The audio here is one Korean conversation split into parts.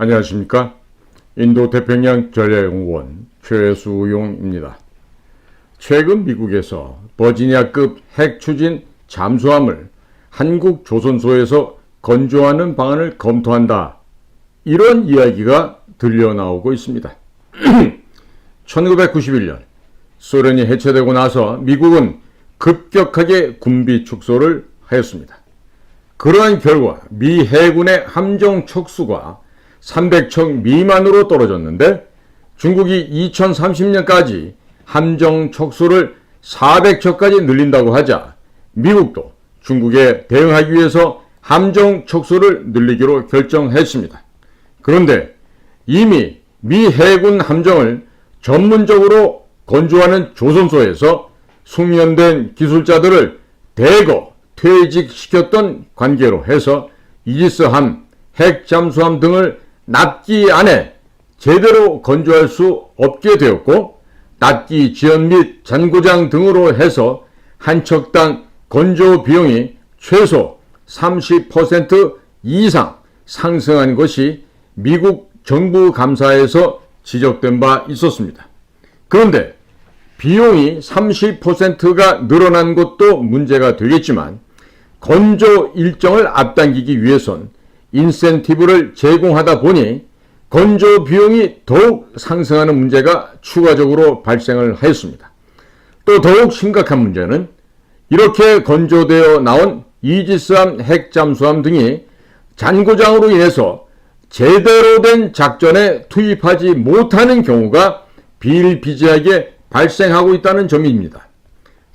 안녕하십니까. 인도태평양 전략연구원 최수용입니다. 최근 미국에서 버지니아급 핵추진 잠수함을 한국 조선소에서 건조하는 방안을 검토한다, 이런 이야기가 들려나오고 있습니다. 1991년 소련이 해체되고 나서 미국은 급격하게 군비 축소를 하였습니다. 그러한 결과 미 해군의 함정 척수가 300척 미만으로 떨어졌는데, 중국이 2030년까지 함정 척수를 400척까지 늘린다고 하자 미국도 중국에 대응하기 위해서 함정 척수를 늘리기로 결정했습니다. 그런데 이미 미 해군 함정을 전문적으로 건조하는 조선소에서 숙련된 기술자들을 대거 퇴직시켰던 관계로 해서 이지스함, 핵잠수함 등을 납기 안에 제대로 건조할 수 없게 되었고, 납기 지연 및 잔고장 등으로 해서 한 척당 건조 비용이 최소 30% 이상 상승한 것이 미국 정부 감사에서 지적된 바 있었습니다. 그런데 비용이 30%가 늘어난 것도 문제가 되겠지만, 건조 일정을 앞당기기 위해선 인센티브를 제공하다 보니 건조 비용이 더욱 상승하는 문제가 추가적으로 발생을 하였습니다. 또 더욱 심각한 문제는 이렇게 건조되어 나온 이지스함, 핵잠수함 등이 잔고장으로 인해서 제대로 된 작전에 투입하지 못하는 경우가 비일비재하게 발생하고 있다는 점입니다.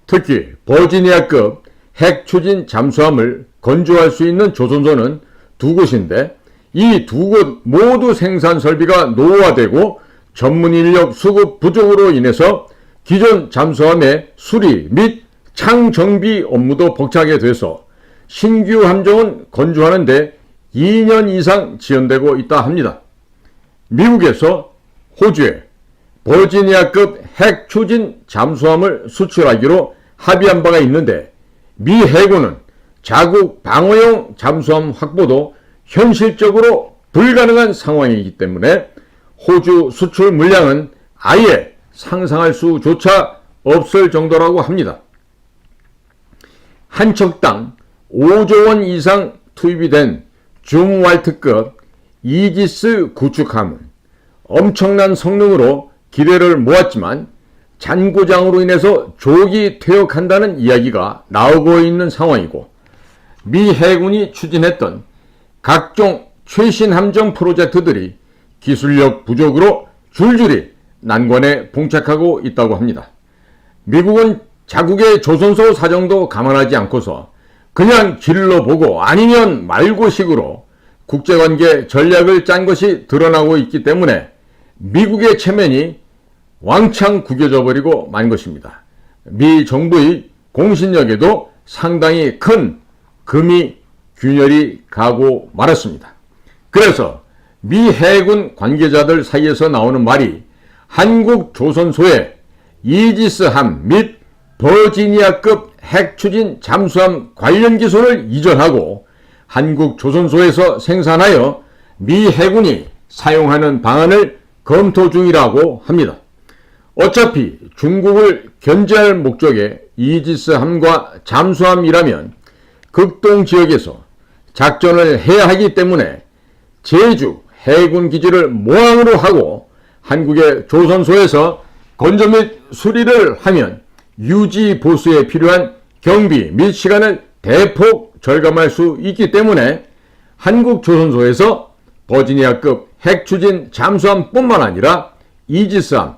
특히 버지니아급 핵추진 잠수함을 건조할 수 있는 조선소는 두 곳인데, 이 두 곳 모두 생산 설비가 노후화되고 전문 인력 수급 부족으로 인해서 기존 잠수함의 수리 및 창 정비 업무도 벅차게 돼서 신규 함정은 건조하는 데 2년 이상 지연되고 있다 합니다. 미국에서 호주에 버지니아급 핵추진 잠수함을 수출하기로 합의한 바가 있는데, 미 해군은 자국 방어용 잠수함 확보도 현실적으로 불가능한 상황이기 때문에 호주 수출 물량은 아예 상상할 수조차 없을 정도라고 합니다. 한 척당 5조 원 이상 투입이 된 줌왈트급 이지스 구축함은 엄청난 성능으로 기대를 모았지만 잔고장으로 인해서 조기 퇴역한다는 이야기가 나오고 있는 상황이고, 미 해군이 추진했던 각종 최신 함정 프로젝트들이 기술력 부족으로 줄줄이 난관에 봉착하고 있다고 합니다. 미국은 자국의 조선소 사정도 감안하지 않고서 그냥 길러보고 아니면 말고식으로 국제관계 전략을 짠 것이 드러나고 있기 때문에 미국의 체면이 왕창 구겨져 버리고 만 것입니다. 미 정부의 공신력에도 상당히 큰 금이 균열이 가고 말았습니다. 그래서 미 해군 관계자들 사이에서 나오는 말이, 한국 조선소에 이지스함 및 버지니아급 핵추진 잠수함 관련 기술을 이전하고 한국 조선소에서 생산하여 미 해군이 사용하는 방안을 검토 중이라고 합니다. 어차피 중국을 견제할 목적의 이지스함과 잠수함이라면 극동 지역에서 작전을 해야 하기 때문에 제주 해군 기지를 모항으로 하고 한국의 조선소에서 건조 및 수리를 하면 유지 보수에 필요한 경비 및 시간을 대폭 절감할 수 있기 때문에 한국 조선소에서 버지니아급 핵추진 잠수함뿐만 아니라 이지스함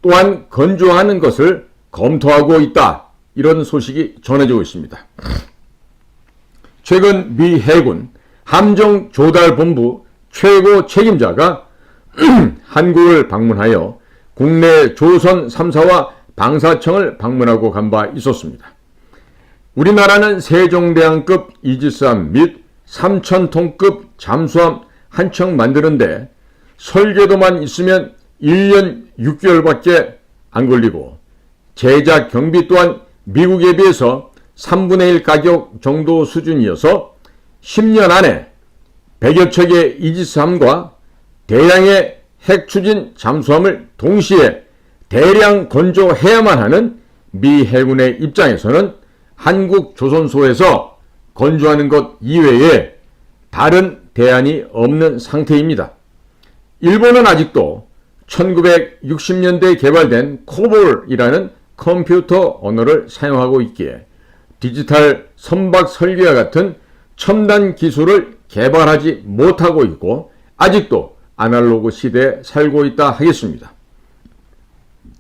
또한 건조하는 것을 검토하고 있다, 이런 소식이 전해지고 있습니다. 최근 미 해군 함정조달본부 최고 책임자가 한국을 방문하여 국내 조선 3사와 방사청을 방문하고 간 바 있었습니다. 우리나라는 세종대왕급 이지스함 및 3,000톤급 잠수함 한 척 만드는데 설계도만 있으면 1년 6개월밖에 안 걸리고, 제작 경비 또한 미국에 비해서 3분의 1 가격 정도 수준이어서 10년 안에 100여 척의 이지스함과 대량의 핵 추진 잠수함을 동시에 대량 건조해야만 하는 미 해군의 입장에서는 한국 조선소에서 건조하는 것 이외에 다른 대안이 없는 상태입니다. 일본은 아직도 1960년대에 개발된 코볼이라는 컴퓨터 언어를 사용하고 있기에 디지털 선박 설계와 같은 첨단 기술을 개발하지 못하고 있고 아직도 아날로그 시대에 살고 있다 하겠습니다.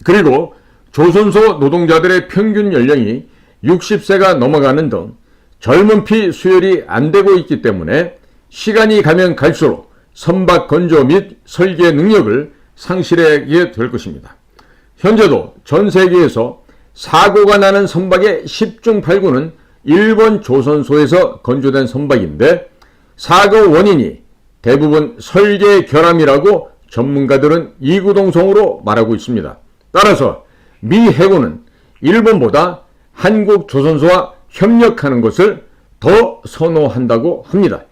그리고 조선소 노동자들의 평균 연령이 60세가 넘어가는 등 젊은 피 수혈이 안 되고 있기 때문에 시간이 가면 갈수록 선박 건조 및 설계 능력을 상실하게 될 것입니다. 현재도 전 세계에서 사고가 나는 선박의 10중 8구는 일본 조선소에서 건조된 선박인데 사고 원인이 대부분 설계 결함이라고 전문가들은 이구동성으로 말하고 있습니다. 따라서 미 해군은 일본보다 한국 조선소와 협력하는 것을 더 선호한다고 합니다.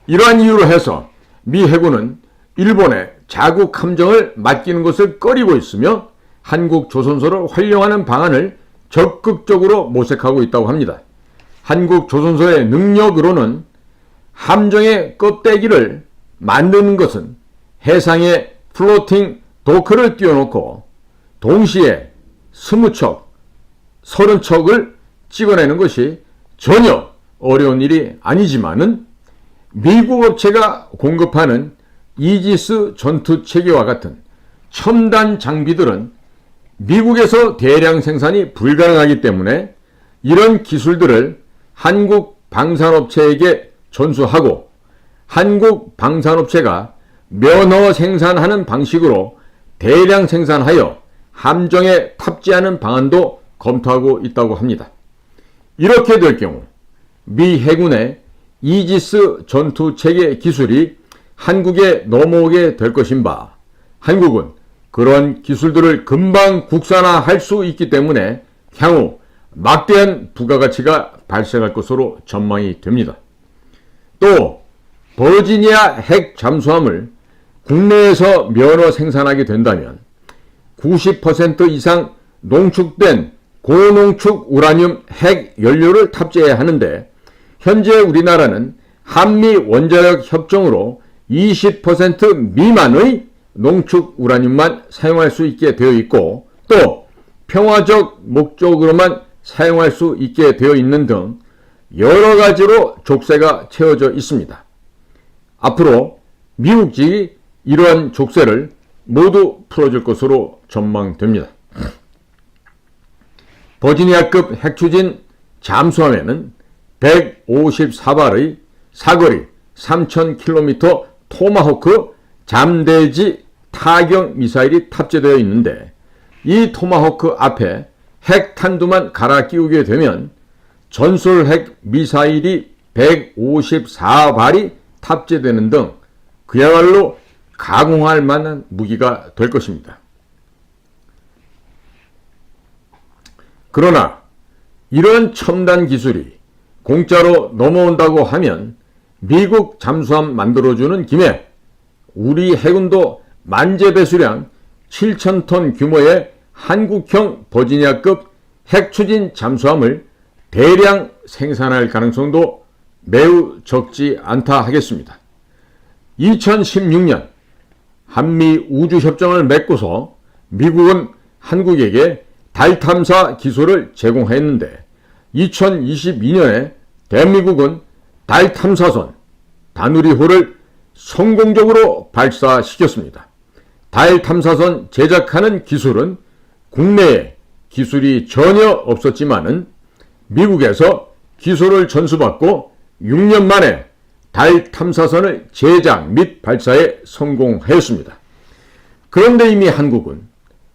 이러한 이유로 해서 미 해군은 일본에 자국 함정을 맡기는 것을 꺼리고 있으며 한국 조선소를 활용하는 방안을 적극적으로 모색하고 있다고 합니다. 한국 조선소의 능력으로는 함정의 껍데기를 만드는 것은 해상에 플로팅 도크를 띄워놓고 동시에 20척, 30척을 찍어내는 것이 전혀 어려운 일이 아니지만은 미국 업체가 공급하는 이지스 전투체계와 같은 첨단 장비들은 미국에서 대량 생산이 불가능하기 때문에 이런 기술들을 한국 방산업체에게 전수하고 한국 방산업체가 면허 생산하는 방식으로 대량 생산하여 함정에 탑재하는 방안도 검토하고 있다고 합니다. 이렇게 될 경우 미 해군의 이지스 전투체계 기술이 한국에 넘어오게 될 것인 바 한국은 그런 기술들을 금방 국산화할 수 있기 때문에 향후 막대한 부가가치가 발생할 것으로 전망이 됩니다. 또 버지니아 핵 잠수함을 국내에서 면허 생산하게 된다면 90% 이상 농축된 고농축 우라늄 핵 연료를 탑재해야 하는데 현재 우리나라는 한미 원자력 협정으로 20% 미만의 농축 우라늄만 사용할 수 있게 되어 있고 또 평화적 목적으로만 사용할 수 있게 되어 있는 등 여러 가지로 족쇄가 채워져 있습니다. 앞으로 미국 측이 이러한 족쇄를 모두 풀어줄 것으로 전망됩니다. 버지니아급 핵추진 잠수함에는 154발의 사거리 3,000km 토마호크 잠대지 타격 미사일이 탑재되어 있는데 이 토마호크 앞에 핵 탄두만 갈아 끼우게 되면 전술 핵 미사일이 154발이 탑재되는 등 그야말로 가공할 만한 무기가 될 것입니다. 그러나 이런 첨단 기술이 공짜로 넘어온다고 하면 미국 잠수함 만들어주는 김에 우리 해군도 만재배수량 7,000톤 규모의 한국형 버지니아급 핵추진 잠수함을 대량 생산할 가능성도 매우 적지 않다 하겠습니다. 2016년 한미 우주협정을 맺고서 미국은 한국에게 달 탐사 기술을 제공했는데 2022년에 대한민국은 달 탐사선 다누리호를 성공적으로 발사시켰습니다. 달 탐사선 제작하는 기술은 국내에 기술이 전혀 없었지만은 미국에서 기술을 전수받고 6년 만에 달 탐사선을 제작 및 발사에 성공하였습니다. 그런데 이미 한국은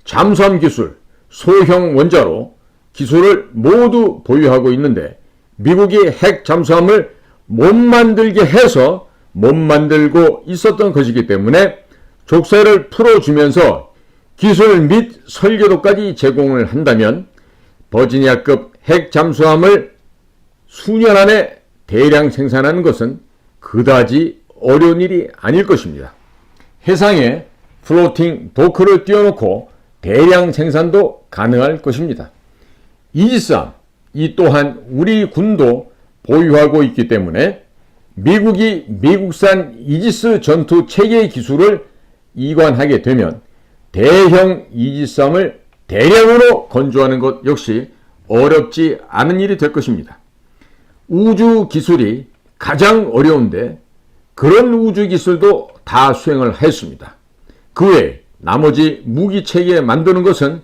잠수함 기술, 소형 원자로 기술을 모두 보유하고 있는데 미국이 핵 잠수함을 못 만들게 해서 못 만들고 있었던 것이기 때문에 족쇄를 풀어주면서 기술 및 설계도까지 제공을 한다면 버지니아급 핵 잠수함을 수년 안에 대량 생산하는 것은 그다지 어려운 일이 아닐 것입니다. 해상에 플로팅 도크를 띄워놓고 대량 생산도 가능할 것입니다. 이지스함, 이 또한 우리 군도 보유하고 있기 때문에 미국이 미국산 이지스 전투 체계 기술을 이관하게 되면 대형 이지스함을 대량으로 건조하는 것 역시 어렵지 않은 일이 될 것입니다. 우주 기술이 가장 어려운데 그런 우주 기술도 다 수행을 했습니다. 그 외에 나머지 무기 체계 만드는 것은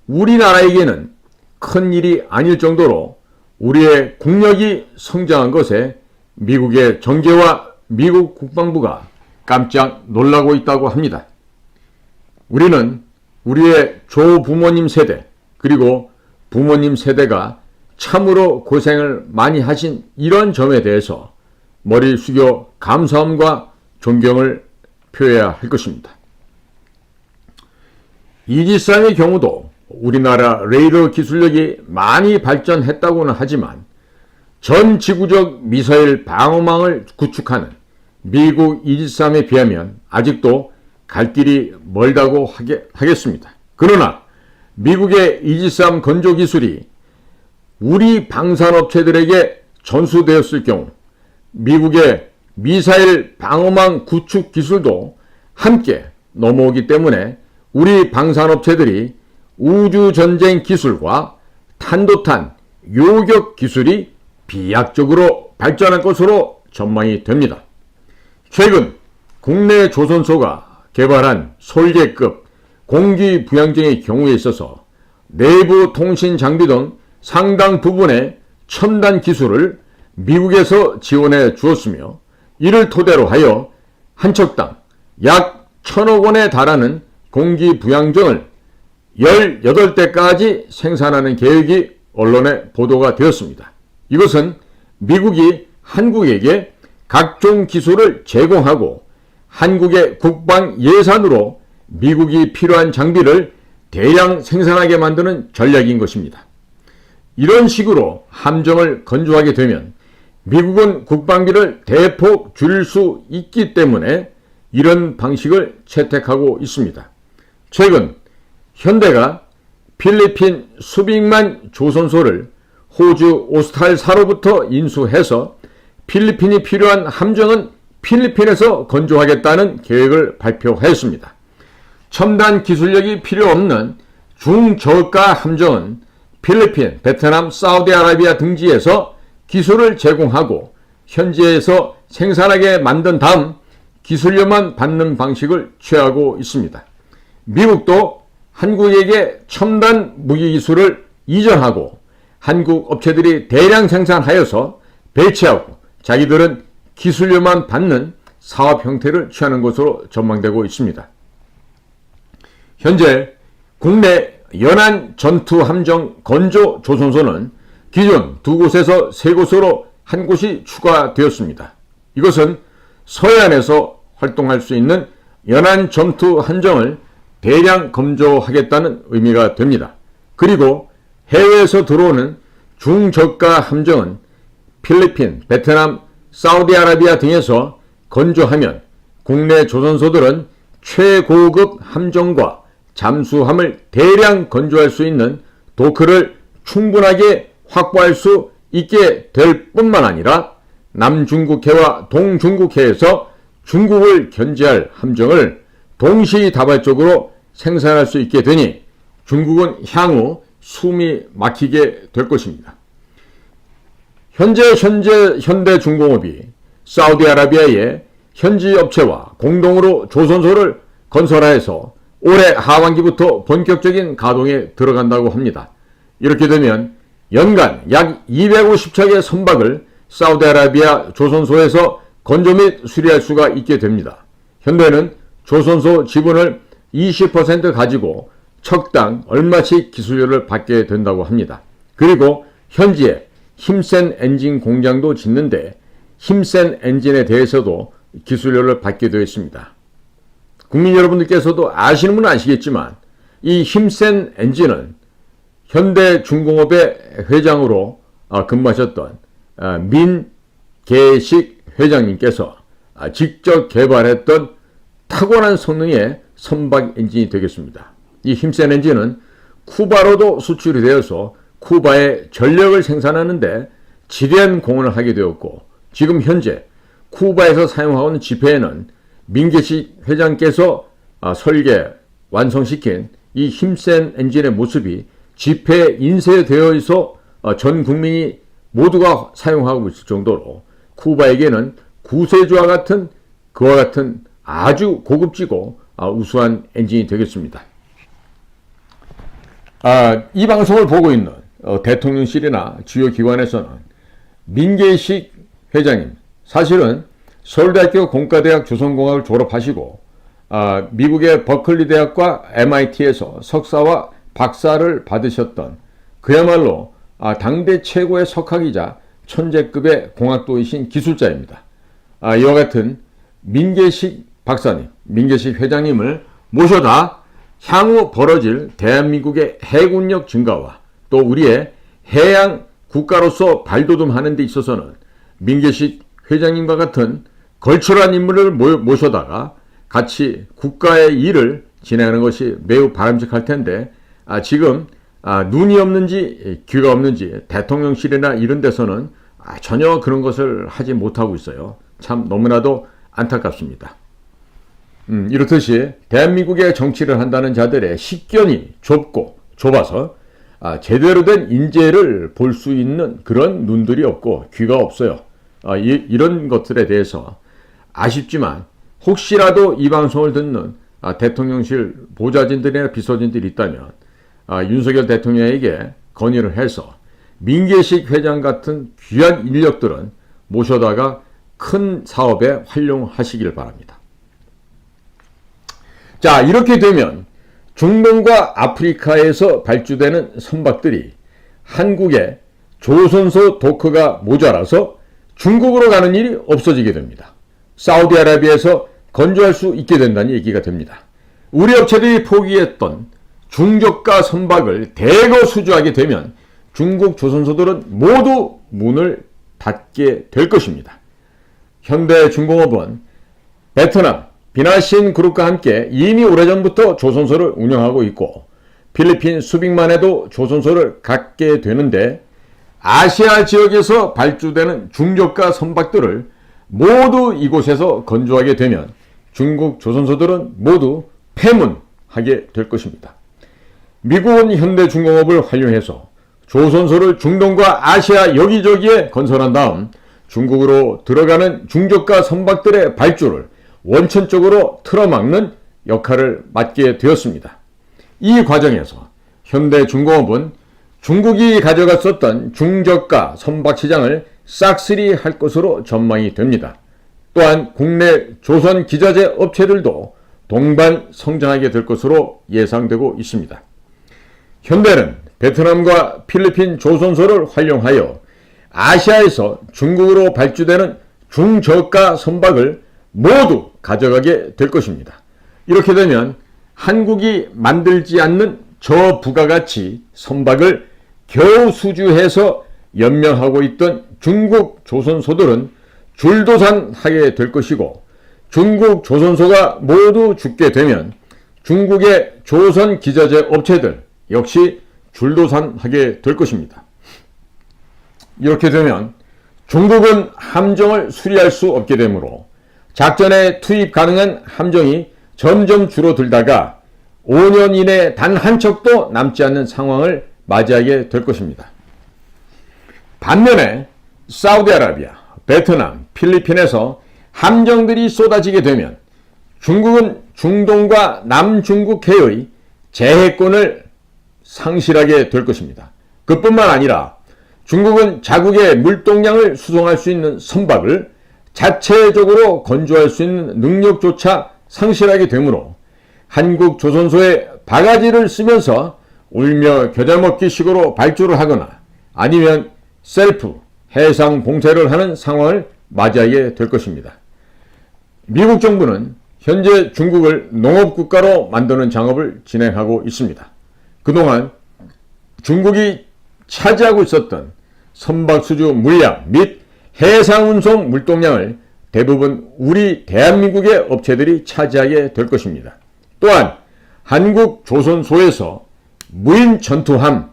우리나라에게는 큰 일이 아닐 정도로 우리의 국력이 성장한 것에 미국의 정계와 미국 국방부가 깜짝 놀라고 있다고 합니다. 우리는 우리의 조부모님 세대 그리고 부모님 세대가 참으로 고생을 많이 하신 이런 점에 대해서 머리 숙여 감사함과 존경을 표해야 할 것입니다. 이지스함의 경우도 우리나라 레이더 기술력이 많이 발전했다고는 하지만 전 지구적 미사일 방어망을 구축하는 미국 이지스함에 비하면 아직도 갈 길이 멀다고 하겠습니다. 그러나 미국의 이지스함 건조 기술이 우리 방산업체들에게 전수되었을 경우 미국의 미사일 방어망 구축 기술도 함께 넘어오기 때문에 우리 방산업체들이 우주전쟁 기술과 탄도탄 요격 기술이 비약적으로 발전할 것으로 전망이 됩니다. 최근 국내 조선소가 개발한 솔개급 공기 부양정의 경우에 있어서 내부 통신 장비 등 상당 부분의 첨단 기술을 미국에서 지원해 주었으며 이를 토대로 하여 한 척당 약 1,000억 원에 달하는 공기 부양정을 18대까지 생산하는 계획이 언론에 보도가 되었습니다. 이것은 미국이 한국에게 각종 기술을 제공하고 한국의 국방 예산으로 미국이 필요한 장비를 대량 생산하게 만드는 전략인 것입니다. 이런 식으로 함정을 건조하게 되면 미국은 국방비를 대폭 줄일 수 있기 때문에 이런 방식을 채택하고 있습니다. 최근 현대가 필리핀 수빅만 조선소를 호주 오스탈사로부터 인수해서 필리핀이 필요한 함정은 필리핀에서 건조하겠다는 계획을 발표했습니다. 첨단 기술력이 필요 없는 중저가 함정은 필리핀, 베트남, 사우디아라비아 등지에서 기술을 제공하고 현지에서 생산하게 만든 다음 기술료만 받는 방식을 취하고 있습니다. 미국도 한국에게 첨단 무기 기술을 이전하고 한국 업체들이 대량 생산하여서 배치하고 자기들은 기술료만 받는 사업 형태를 취하는 것으로 전망되고 있습니다. 현재 국내 연안 전투 함정 건조 조선소는 기존 2곳에서 3곳으로 한 곳이 추가되었습니다. 이것은 서해안에서 활동할 수 있는 연안 전투 함정을 대량 건조하겠다는 의미가 됩니다. 그리고 해외에서 들어오는 중저가 함정은 필리핀, 베트남, 사우디아라비아 등에서 건조하면 국내 조선소들은 최고급 함정과 잠수함을 대량 건조할 수 있는 도크를 충분하게 확보할 수 있게 될 뿐만 아니라 남중국해와 동중국해에서 중국을 견제할 함정을 동시다발적으로 생산할 수 있게 되니 중국은 향후 숨이 막히게 될 것입니다. 현재 현대중공업이 사우디아라비아의 현지 업체와 공동으로 조선소를 건설하여서 올해 하반기부터 본격적인 가동에 들어간다고 합니다. 이렇게 되면 연간 약 250척의 선박을 사우디아라비아 조선소에서 건조 및 수리할 수가 있게 됩니다. 현대는 조선소 지분을 20% 가지고 척당 얼마씩 기술료를 받게 된다고 합니다. 그리고 현지에 힘센 엔진 공장도 짓는데 힘센 엔진에 대해서도 기술료를 받게 되어 있습니다. 국민 여러분들께서도 아시는 분은 아시겠지만 이 힘센 엔진은 현대중공업의 회장으로 근무하셨던 민계식 회장님께서 직접 개발했던 탁월한 성능의 선박 엔진이 되겠습니다. 이 힘센 엔진은 쿠바로도 수출이 되어서 쿠바의 전력을 생산하는데 지대한 공헌을 하게 되었고, 지금 현재 쿠바에서 사용하고 있는 지폐에는 민계식 회장께서 설계, 완성시킨 이 힘센 엔진의 모습이 지폐에 인쇄되어 있어 전 국민이 모두가 사용하고 있을 정도로 쿠바에게는 구세주와 같은 그와 같은 아주 고급지고 우수한 엔진이 되겠습니다. 이 방송을 보고 있는 대통령실이나 주요 기관에서는 민계식 회장님, 사실은 서울대학교 공과대학 조선공학을 졸업하시고 미국의 버클리 대학과 MIT에서 석사와 박사를 받으셨던 그야말로 당대 최고의 석학이자 천재급의 공학도이신 기술자입니다. 이와 같은 민계식 박사님, 민계식 회장님을 모셔다 향후 벌어질 대한민국의 해군력 증가와 또 우리의 해양 국가로서 발돋움하는 데 있어서는 민계식 회장님과 같은 걸출한 인물을 모셔다가 같이 국가의 일을 진행하는 것이 매우 바람직할 텐데 지금 눈이 없는지 귀가 없는지 대통령실이나 이런 데서는 전혀 그런 것을 하지 못하고 있어요. 참 너무나도 안타깝습니다. 이렇듯이 대한민국의 정치를 한다는 자들의 식견이 좁고 좁아서 제대로 된 인재를 볼 수 있는 그런 눈들이 없고 귀가 없어요. 이런 것들에 대해서 아쉽지만 혹시라도 이 방송을 듣는 대통령실 보좌진들이나 비서진들이 있다면 윤석열 대통령에게 건의를 해서 민계식 회장 같은 귀한 인력들은 모셔다가 큰 사업에 활용하시길 바랍니다. 자, 이렇게 되면 중동과 아프리카에서 발주되는 선박들이 한국의 조선소 도크가 모자라서 중국으로 가는 일이 없어지게 됩니다. 사우디아라비아에서 건조할 수 있게 된다는 얘기가 됩니다. 우리 업체들이 포기했던 중저가 선박을 대거 수주하게 되면 중국 조선소들은 모두 문을 닫게 될 것입니다. 현대중공업은 베트남, 비나신 그룹과 함께 이미 오래전부터 조선소를 운영하고 있고 필리핀 수빅만에도 조선소를 갖게 되는데 아시아 지역에서 발주되는 중저가 선박들을 모두 이곳에서 건조하게 되면 중국 조선소들은 모두 폐문하게 될 것입니다. 미국은 현대중공업을 활용해서 조선소를 중동과 아시아 여기저기에 건설한 다음 중국으로 들어가는 중저가 선박들의 발주를 원천적으로 틀어막는 역할을 맡게 되었습니다. 이 과정에서 현대중공업은 중국이 가져갔었던 중저가 선박 시장을 싹쓸이 할 것으로 전망이 됩니다. 또한 국내 조선 기자재 업체들도 동반 성장하게 될 것으로 예상되고 있습니다. 현대는 베트남과 필리핀 조선소를 활용하여 아시아에서 중국으로 발주되는 중저가 선박을 모두 가져가게 될 것입니다. 이렇게 되면 한국이 만들지 않는 저부가가치 선박을 겨우 수주해서 연명하고 있던 중국 조선소들은 줄도산하게 될 것이고 중국 조선소가 모두 죽게 되면 중국의 조선 기자재 업체들 역시 줄도산하게 될 것입니다. 이렇게 되면 중국은 함정을 수리할 수 없게 되므로 작전에 투입 가능한 함정이 점점 줄어들다가 5년 이내 단 한 척도 남지 않는 상황을 맞이하게 될 것입니다. 반면에 사우디아라비아, 베트남, 필리핀에서 함정들이 쏟아지게 되면 중국은 중동과 남중국해의 제해권을 상실하게 될 것입니다. 그뿐만 아니라 중국은 자국의 물동량을 수송할 수 있는 선박을 자체적으로 건조할 수 있는 능력조차 상실하게 되므로 한국 조선소의 바가지를 쓰면서 울며 겨자 먹기 식으로 발주를 하거나 아니면 셀프 해상 봉쇄를 하는 상황을 맞이하게 될 것입니다. 미국 정부는 현재 중국을 농업국가로 만드는 작업을 진행하고 있습니다. 그동안 중국이 차지하고 있었던 선박 수주 물량 및 해상 운송 물동량을 대부분 우리 대한민국의 업체들이 차지하게 될 것입니다. 또한 한국 조선소에서 무인 전투함,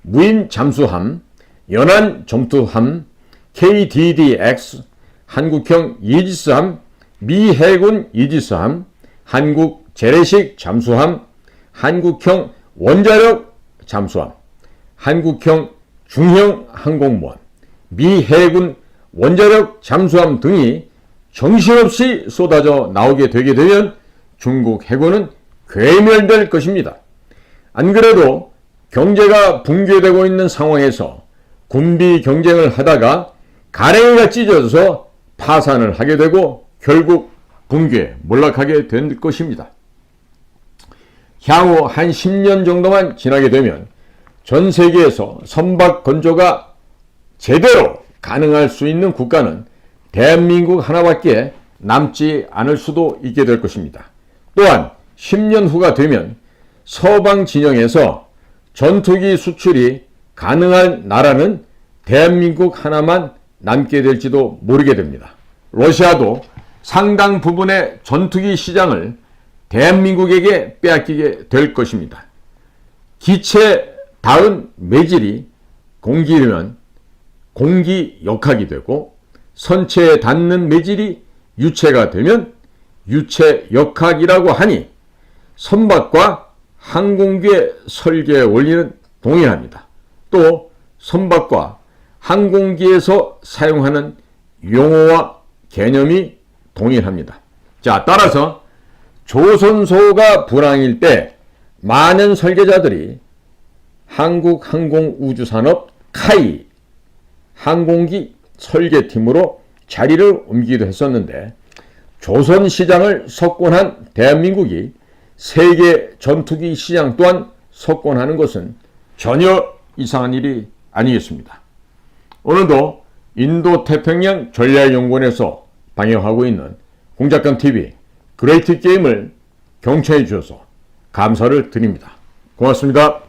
무인 잠수함, 연안 전투함, KDDX, 한국형 이지스함, 미 해군 이지스함, 한국 재래식 잠수함, 한국형 원자력 잠수함, 한국형 중형 항공모함, 미 해군 원자력 잠수함 등이 정신없이 쏟아져 나오게 되게 되면 중국 해군은 괴멸될 것입니다. 안 그래도 경제가 붕괴되고 있는 상황에서 군비 경쟁을 하다가 가랭이가 찢어져서 파산을 하게 되고 결국 붕괴, 몰락하게 될 것입니다. 향후 한 10년 정도만 지나게 되면 전 세계에서 선박 건조가 제대로 가능할 수 있는 국가는 대한민국 하나밖에 남지 않을 수도 있게 될 것입니다. 또한 10년 후가 되면 서방 진영에서 전투기 수출이 가능한 나라는 대한민국 하나만 남게 될지도 모르게 됩니다. 러시아도 상당 부분의 전투기 시장을 대한민국에게 빼앗기게 될 것입니다. 기체 닿은 매질이 공기면 공기역학이 되고 선체에 닿는 매질이 유체가 되면 유체역학이라고 하니 선박과 항공기의 설계 원리는 동일합니다. 또 선박과 항공기에서 사용하는 용어와 개념이 동일합니다. 자, 따라서 조선소가 불황일 때 많은 설계자들이 한국항공우주산업 카이 항공기 설계팀으로 자리를 옮기기도 했었는데 조선시장을 석권한 대한민국이 세계 전투기 시장 또한 석권하는 것은 전혀 이상한 일이 아니겠습니다. 오늘도 인도태평양 전략연구원에서 방영하고 있는 공작감TV 그레이트 게임을 경청해 주셔서 감사를 드립니다. 고맙습니다.